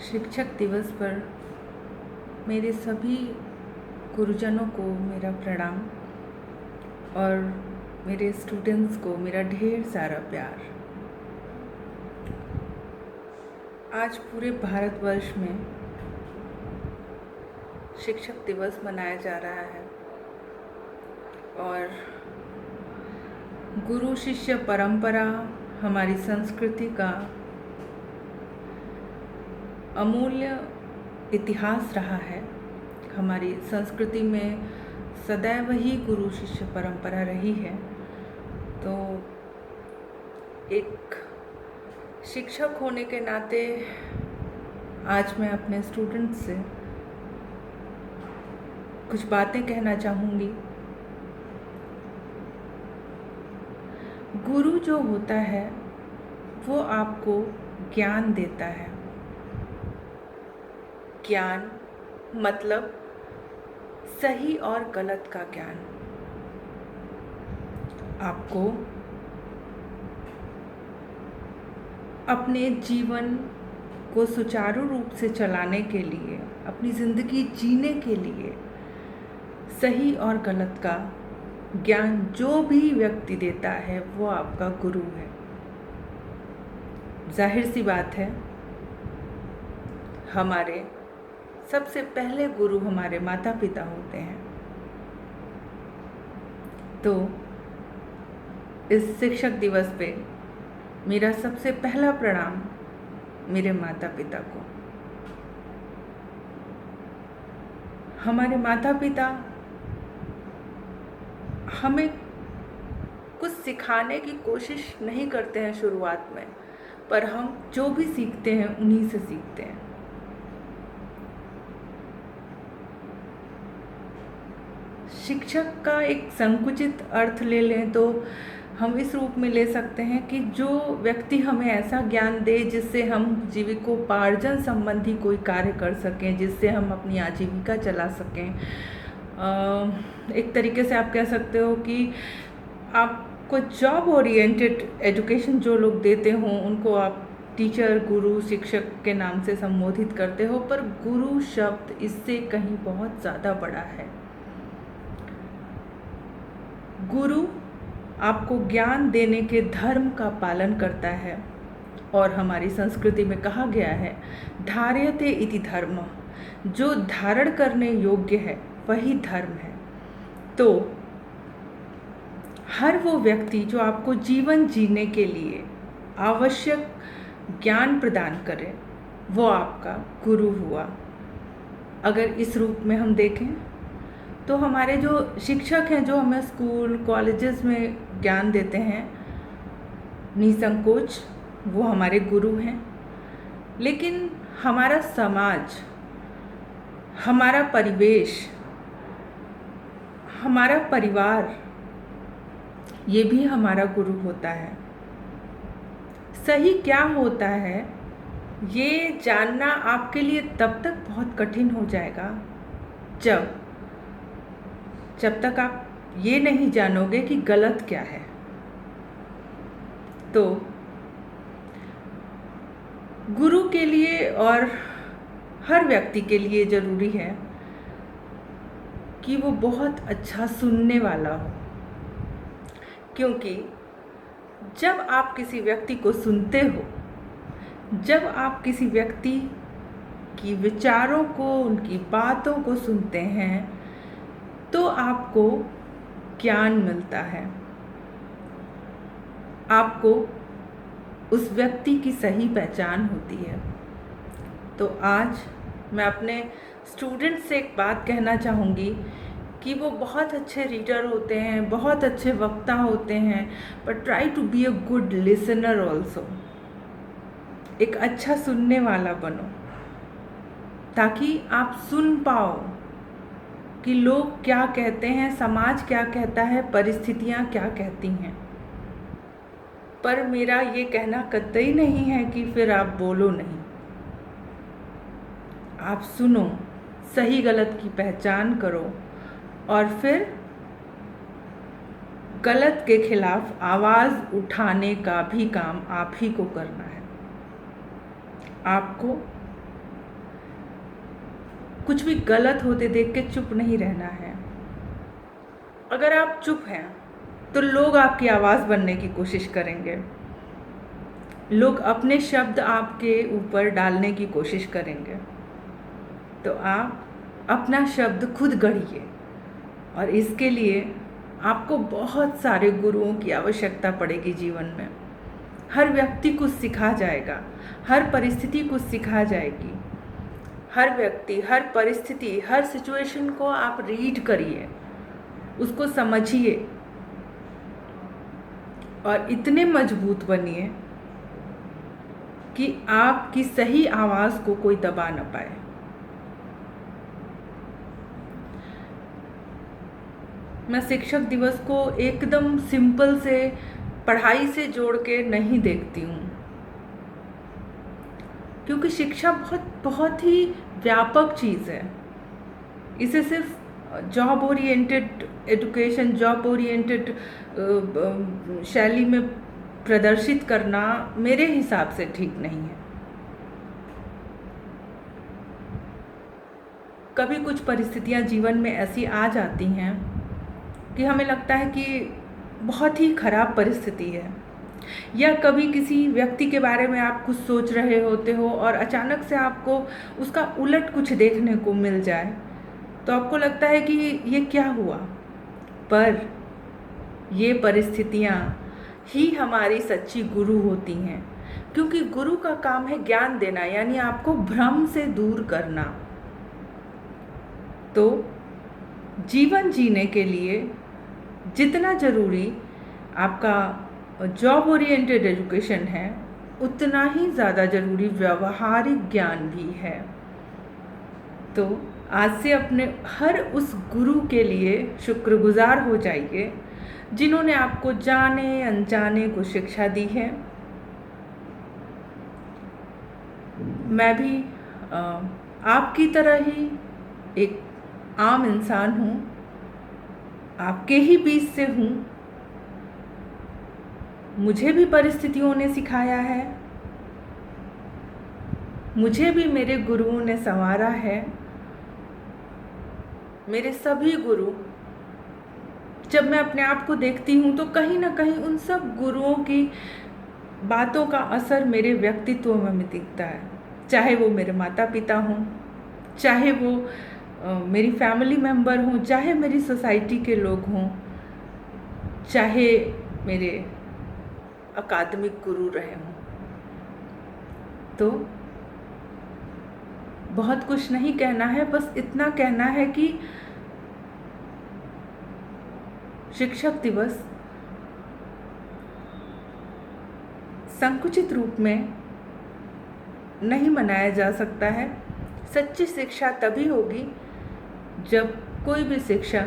शिक्षक दिवस पर मेरे सभी गुरुजनों को मेरा प्रणाम और मेरे स्टूडेंट्स को मेरा ढेर सारा प्यार। आज पूरे भारतवर्ष में शिक्षक दिवस मनाया जा रहा है और गुरु शिष्य परंपरा हमारी संस्कृति का अमूल्य इतिहास रहा है। हमारी संस्कृति में सदैव ही गुरु शिष्य परंपरा रही है। तो एक शिक्षक होने के नाते आज मैं अपने स्टूडेंट्स से कुछ बातें कहना चाहूँगी। गुरु जो होता है वो आपको ज्ञान देता है। ज्ञान मतलब सही और गलत का ज्ञान। आपको अपने जीवन को सुचारू रूप से चलाने के लिए, अपनी ज़िंदगी जीने के लिए सही और गलत का ज्ञान जो भी व्यक्ति देता है वो आपका गुरु है। जाहिर सी बात है, हमारे सबसे पहले गुरु हमारे माता पिता होते हैं। तो इस शिक्षक दिवस पे मेरा सबसे पहला प्रणाम मेरे माता पिता को। हमारे माता पिता हमें कुछ सिखाने की कोशिश नहीं करते हैं शुरुआत में, पर हम जो भी सीखते हैं उन्हीं से सीखते हैं। शिक्षक का एक संकुचित अर्थ ले लें तो हम इस रूप में ले सकते हैं कि जो व्यक्ति हमें ऐसा ज्ञान दे जिससे हम जीविकोपार्जन संबंधी कोई कार्य कर सकें, जिससे हम अपनी आजीविका चला सकें। एक तरीके से आप कह सकते हो कि आपको जॉब ओरिएंटेड एजुकेशन जो लोग देते हों उनको आप टीचर, गुरु, शिक्षक के नाम से संबोधित करते हो, पर गुरु शब्द इससे कहीं बहुत ज़्यादा बड़ा है। गुरु आपको ज्ञान देने के धर्म का पालन करता है और हमारी संस्कृति में कहा गया है धार्यते इति धर्म, जो धारण करने योग्य है वही धर्म है। तो हर वो व्यक्ति जो आपको जीवन जीने के लिए आवश्यक ज्ञान प्रदान करे वो आपका गुरु हुआ। अगर इस रूप में हम देखें तो हमारे जो शिक्षक हैं, जो हमें स्कूल कॉलेजेस में ज्ञान देते हैं निसंकोच, वो हमारे गुरु हैं। लेकिन हमारा समाज, हमारा परिवेश, हमारा परिवार, ये भी हमारा गुरु होता है। सही क्या होता है ये जानना आपके लिए तब तक बहुत कठिन हो जाएगा जब तक आप ये नहीं जानोगे कि गलत क्या है। तो गुरु के लिए और हर व्यक्ति के लिए ज़रूरी है कि वो बहुत अच्छा सुनने वाला हो, क्योंकि जब आप किसी व्यक्ति को सुनते हो, जब आप किसी व्यक्ति की विचारों को, उनकी बातों को सुनते हैं तो आपको ज्ञान मिलता है। आपको उस व्यक्ति की सही पहचान होती है। तो आज मैं अपने स्टूडेंट से एक बात कहना चाहूँगी कि वो बहुत अच्छे रीडर होते हैं, बहुत अच्छे वक्ता होते हैं, but try to be a good listener also. एक अच्छा सुनने वाला बनो ताकि आप सुन पाओ कि लोग क्या कहते हैं, समाज क्या कहता है, परिस्थितियाँ क्या कहती हैं। पर मेरा ये कहना कतई नहीं है कि फिर आप बोलो नहीं। आप सुनो, सही गलत की पहचान करो और फिर गलत के खिलाफ आवाज़ उठाने का भी काम आप ही को करना है। आपको कुछ भी गलत होते देख के चुप नहीं रहना है। अगर आप चुप हैं तो लोग आपकी आवाज़ बनने की कोशिश करेंगे, लोग अपने शब्द आपके ऊपर डालने की कोशिश करेंगे। तो आप अपना शब्द खुद गढ़िए, और इसके लिए आपको बहुत सारे गुरुओं की आवश्यकता पड़ेगी जीवन में। हर व्यक्ति कुछ सिखा जाएगा, हर परिस्थिति कुछ सिखा जाएगी। हर व्यक्ति, हर परिस्थिति, हर सिचुएशन को आप रीड करिए, उसको समझिए और इतने मजबूत बनिए कि आपकी सही आवाज़ को कोई दबा न पाए। मैं शिक्षक दिवस को एकदम सिंपल से पढ़ाई से जोड़ के नहीं देखती हूँ, क्योंकि शिक्षा बहुत ही व्यापक चीज़ है। इसे सिर्फ job oriented education, job oriented शैली में प्रदर्शित करना मेरे हिसाब से ठीक नहीं है। कभी कुछ परिस्थितियां जीवन में ऐसी आ जाती हैं कि हमें लगता है कि बहुत ही खराब परिस्थिति है, या कभी किसी व्यक्ति के बारे में आप कुछ सोच रहे होते हो और अचानक से आपको उसका उलट कुछ देखने को मिल जाए, तो आपको लगता है कि ये क्या हुआ। पर ये परिस्थितियाँ ही हमारी सच्ची गुरु होती हैं, क्योंकि गुरु का काम है ज्ञान देना, यानी आपको भ्रम से दूर करना। तो जीवन जीने के लिए जितना ज़रूरी आपका जॉब ओरिएंटेड एजुकेशन है, उतना ही ज़्यादा ज़रूरी व्यवहारिक ज्ञान भी है। तो आज से अपने हर उस गुरु के लिए शुक्रगुजार हो जाइए जिन्होंने आपको जाने अनजाने को शिक्षा दी है। मैं भी आपकी तरह ही एक आम इंसान हूँ, आपके ही बीच से हूँ। मुझे भी परिस्थितियों ने सिखाया है, मुझे भी मेरे गुरुओं ने संवारा है। मेरे सभी गुरु, जब मैं अपने आप को देखती हूँ तो कहीं ना कहीं उन सब गुरुओं की बातों का असर मेरे व्यक्तित्व में दिखता है। चाहे वो मेरे माता पिता हों, चाहे वो मेरी फैमिली मेम्बर हों, चाहे मेरी सोसाइटी के लोग हों, चाहे मेरे अकादमिक गुरु रहे हों। तो बहुत कुछ नहीं कहना है, बस इतना कहना है कि शिक्षक दिवस संकुचित रूप में नहीं मनाया जा सकता है। सच्ची शिक्षा तभी होगी जब कोई भी शिक्षा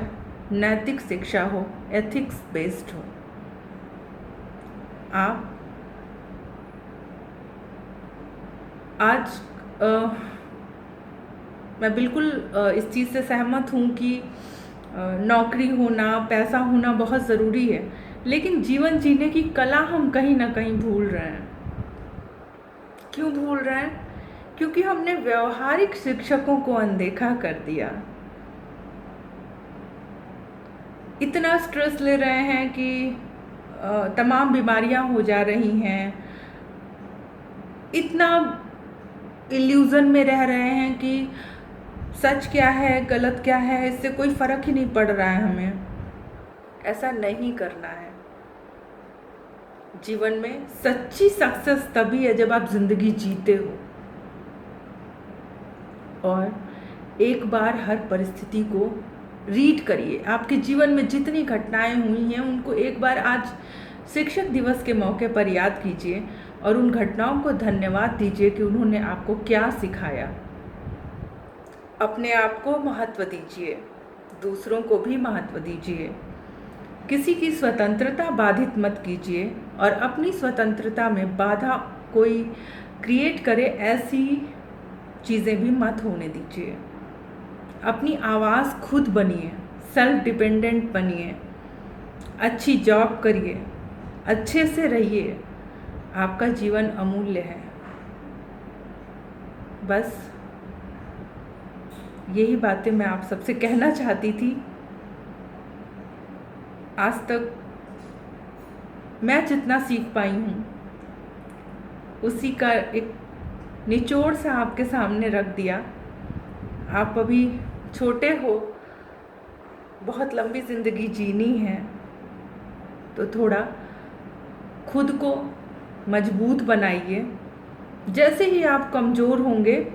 नैतिक शिक्षा हो, एथिक्स बेस्ड हो। आप आज मैं बिल्कुल इस चीज़ से सहमत हूँ कि नौकरी होना, पैसा होना बहुत ज़रूरी है, लेकिन जीवन जीने की कला हम कहीं ना कहीं भूल रहे हैं। क्यों भूल रहे हैं? क्योंकि हमने व्यवहारिक शिक्षकों को अनदेखा कर दिया। इतना स्ट्रेस ले रहे हैं कि तमाम बीमारियां हो जा रही हैं, इतना इल्यूज़न में रह रहे हैं कि सच क्या है, गलत क्या है, इससे कोई फ़र्क ही नहीं पड़ रहा है हमें। ऐसा नहीं करना है। जीवन में सच्ची सक्सेस तभी है जब आप ज़िंदगी जीते हो, और एक बार हर परिस्थिति को रीड करिए। आपके जीवन में जितनी घटनाएं हुई हैं उनको एक बार आज शिक्षक दिवस के मौके पर याद कीजिए और उन घटनाओं को धन्यवाद दीजिए कि उन्होंने आपको क्या सिखाया। अपने आप को महत्व दीजिए, दूसरों को भी महत्व दीजिए। किसी की स्वतंत्रता बाधित मत कीजिए, और अपनी स्वतंत्रता में बाधा कोई क्रिएट करे ऐसी चीज़ें भी मत होने दीजिए। अपनी आवाज़ खुद बनिए, सेल्फ डिपेंडेंट बनिए, अच्छी जॉब करिए, अच्छे से रहिए। आपका जीवन अमूल्य है। बस यही बातें मैं आप सबसे कहना चाहती थी। आज तक मैं जितना सीख पाई हूँ उसी का एक निचोड़ सा आपके सामने रख दिया। आप अभी छोटे हो, बहुत लंबी ज़िंदगी जीनी है, तो थोड़ा खुद को मजबूत बनाइए। जैसे ही आप कमज़ोर होंगे,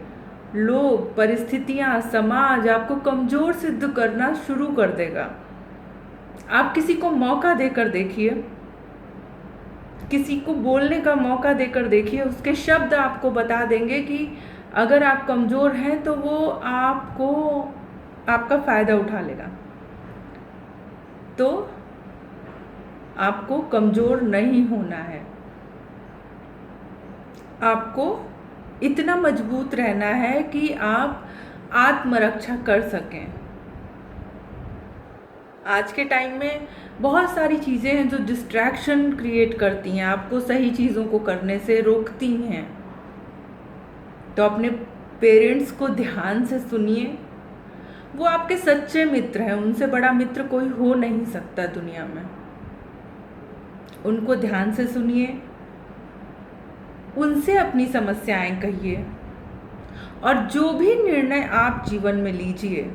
लोग, परिस्थितियाँ, समाज आपको कमज़ोर सिद्ध करना शुरू कर देगा। आप किसी को मौका देकर देखिए, किसी को बोलने का मौका देकर देखिए, उसके शब्द आपको बता देंगे कि अगर आप कमज़ोर हैं तो वो आपका फ़ायदा उठा लेगा। तो आपको कमज़ोर नहीं होना है, आपको इतना मजबूत रहना है कि आप आत्मरक्षा कर सकें। आज के टाइम में बहुत सारी चीज़ें हैं जो डिस्ट्रैक्शन क्रिएट करती हैं, आपको सही चीज़ों को करने से रोकती हैं। तो अपने पेरेंट्स को ध्यान से सुनिए, वो आपके सच्चे मित्र हैं, उनसे बड़ा मित्र कोई हो नहीं सकता दुनिया में। उनको ध्यान से सुनिए, उनसे अपनी समस्याएं कहिए, और जो भी निर्णय आप जीवन में लीजिए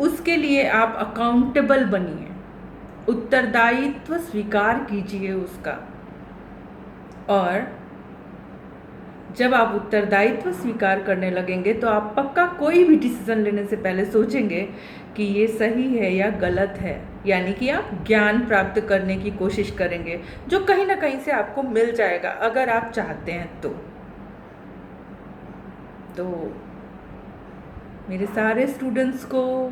उसके लिए आप अकाउंटेबल बनिए, उत्तरदायित्व स्वीकार कीजिए उसका। और जब आप उत्तरदायित्व स्वीकार करने लगेंगे तो आप पक्का कोई भी डिसीज़न लेने से पहले सोचेंगे कि ये सही है या गलत है, यानी कि आप ज्ञान प्राप्त करने की कोशिश करेंगे, जो कहीं ना कहीं से आपको मिल जाएगा अगर आप चाहते हैं तो मेरे सारे स्टूडेंट्स को,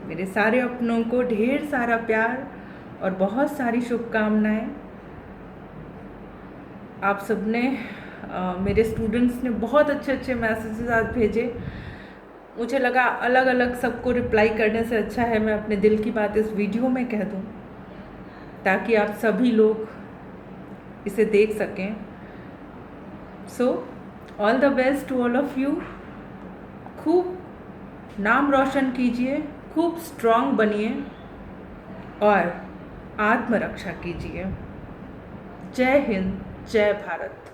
मेरे सारे अपनों को ढेर सारा प्यार और बहुत सारी शुभकामनाएं। आप सबने मेरे स्टूडेंट्स ने बहुत अच्छे अच्छे मैसेजेस आज भेजे। मुझे लगा अलग अलग सबको रिप्लाई करने से अच्छा है मैं अपने दिल की बात इस वीडियो में कह दूं, ताकि आप सभी लोग इसे देख सकें। So all the best to all of you. खूब नाम रोशन कीजिए, खूब स्ट्रांग बनिए और आत्मरक्षा कीजिए। जय हिंद, जय भारत।